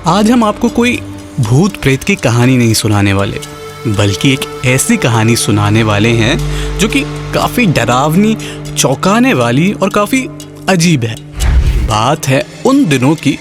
आज हम आपको कोई भूत प्रेत की कहानी नहीं सुनाने वाले, बल्कि एक ऐसी कहानी सुनाने वाले हैं जो कि काफ़ी डरावनी, चौंकाने वाली और काफ़ी अजीब है। बात है उन दिनों की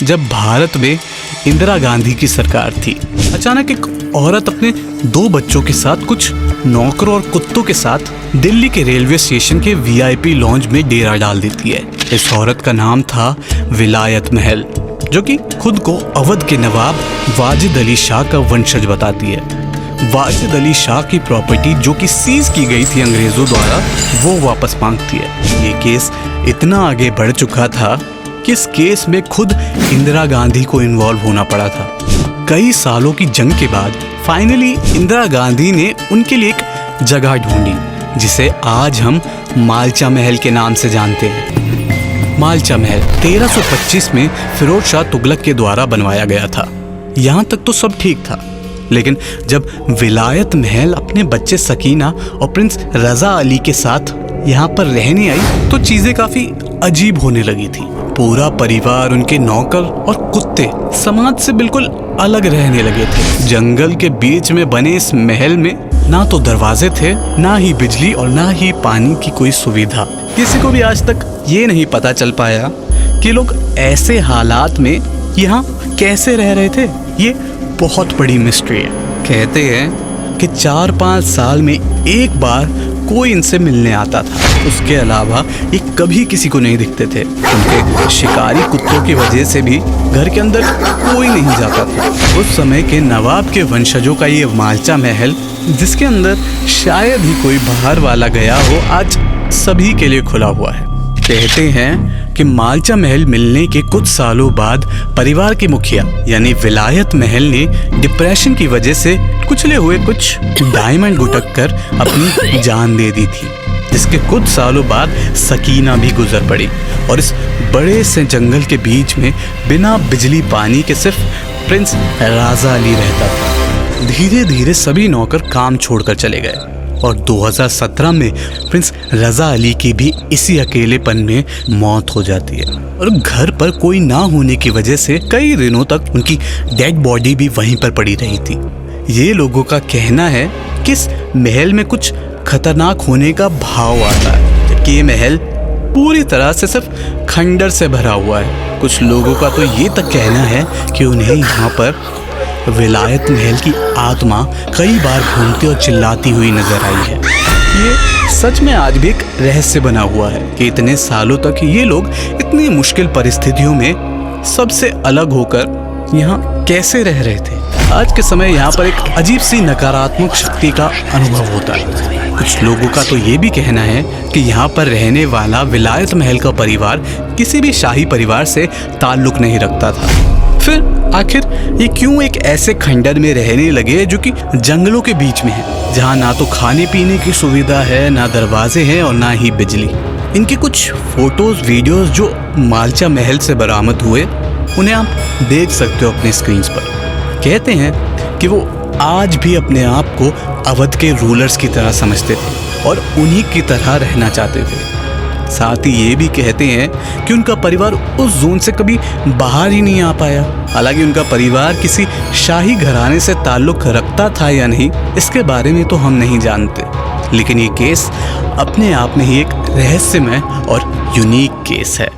जब भारत में इंदिरा गांधी की सरकार थी। अचानक एक औरत अपने 2 बच्चों के साथ कुछ नौकरों और कुत्तों के साथ दिल्ली के रेलवे स्टेशन के वीआईपी लॉन्ज में डेरा डाल देती है। इस औरत का नाम था विलायत महल, जो कि खुद को अवध के नवाब वाजिद अली शाह का वंशज बताती है। वाजिद अली शाह की प्रॉपर्टी जो कि सीज की गई थी अंग्रेजों द्वारा, वो वापस मांगती है। ये केस इतना आगे बढ़ चुका था कि इस केस में खुद इंदिरा गांधी को इन्वॉल्व होना पड़ा था। कई सालों की जंग के बाद फाइनली इंदिरा गांधी ने उनके लिए एक जगह ढूंढी, जिसे आज हम मालचा महल के नाम से जानते हैं। मालचा महल 1325 में फिरोज शाह तुगलक के द्वारा बनवाया गया था। यहाँ तक तो सब ठीक था, लेकिन जब विलायत महल अपने बच्चे सकीना और प्रिंस रजा अली के साथ यहाँ पर रहने आई तो चीजें काफी अजीब होने लगी थी। पूरा परिवार, उनके नौकर और कुत्ते समाज से बिल्कुल अलग रहने लगे थे। जंगल के बीच में बने इस महल में ना तो दरवाजे थे, ना ही बिजली और ना ही पानी की कोई सुविधा। किसी को भी आज तक ये नहीं पता चल पाया कि लोग ऐसे हालात में यहाँ कैसे रह रहे थे। ये बहुत बड़ी मिस्ट्री है। कहते हैं कि 4-5 साल में एक बार कोई इनसे मिलने आता था, उसके अलावा ये कभी किसी को नहीं दिखते थे। उनके शिकारी कुत्तों की वजह से भी घर के अंदर कोई नहीं जाता था। उस समय के नवाब के वंशजों का ये मालचा महल, जिसके अंदर शायद ही कोई बाहर वाला गया हो, आज सभी के लिए खुला हुआ है। कहते हैं कि मालचा महल मिलने के कुछ सालों बाद परिवार के मुखिया यानी विलायत महल ने डिप्रेशन की वजह से कुचले हुए कुछ डायमंड गुटक कर अपनी जान दे दी थी, जिसके कुछ सालों बाद सकीना भी गुजर पड़ी और इस बड़े से जंगल के बीच में बिना बिजली पानी के सिर्फ प्रिंस रजा अली रहता था। धीरे धीरे सभी नौकर काम छोड़कर चले गए और 2017 में प्रिंस रजा अली की भी इसी अकेलेपन में मौत हो जाती है। और घर पर कोई ना होने की वजह से कई दिनों तक उनकी डेड बॉडी भी वहीं पर पड़ी रही थी। ये लोगों का कहना है कि इस महल में कुछ खतरनाक होने का भाव आता है, जबकि ये महल पूरी तरह से सिर्फ खंडर से भरा हुआ है। कुछ लोगों का तो ये तक कहना है कि उन्हें यहाँ पर विलायत महल की आत्मा कई बार घूमती और चिल्लाती हुई नजर आई है। ये सच में आज भी एक रहस्य बना हुआ है कि इतने सालों तक ये लोग इतनी मुश्किल परिस्थितियों में सबसे अलग होकर यहाँ कैसे रह रहे थे। आज के समय यहाँ पर एक अजीब सी नकारात्मक शक्ति का अनुभव होता है। कुछ लोगों का तो ये भी कहना है कि यहाँ पर रहने वाला विलायत महल का परिवार किसी भी शाही परिवार से ताल्लुक नहीं रखता था। फिर आखिर ये क्यों एक ऐसे खंडर में रहने लगे जो कि जंगलों के बीच में है, जहाँ ना तो खाने पीने की सुविधा है, ना दरवाजे हैं और ना ही बिजली। इनके कुछ फोटोज, वीडियोस जो मालचा महल से बरामद हुए, उन्हें आप देख सकते हो अपने स्क्रीन पर। कहते हैं कि वो आज भी अपने आप को अवध के रूलर्स की तरह समझते थे और उन्हीं की तरह रहना चाहते थे। साथ ही ये भी कहते हैं कि उनका परिवार उस जोन से कभी बाहर ही नहीं आ पाया। हालांकि उनका परिवार किसी शाही घराने से ताल्लुक रखता था या नहीं, इसके बारे में तो हम नहीं जानते। लेकिन ये केस अपने आप में ही एक रहस्यमय और यूनिक केस है।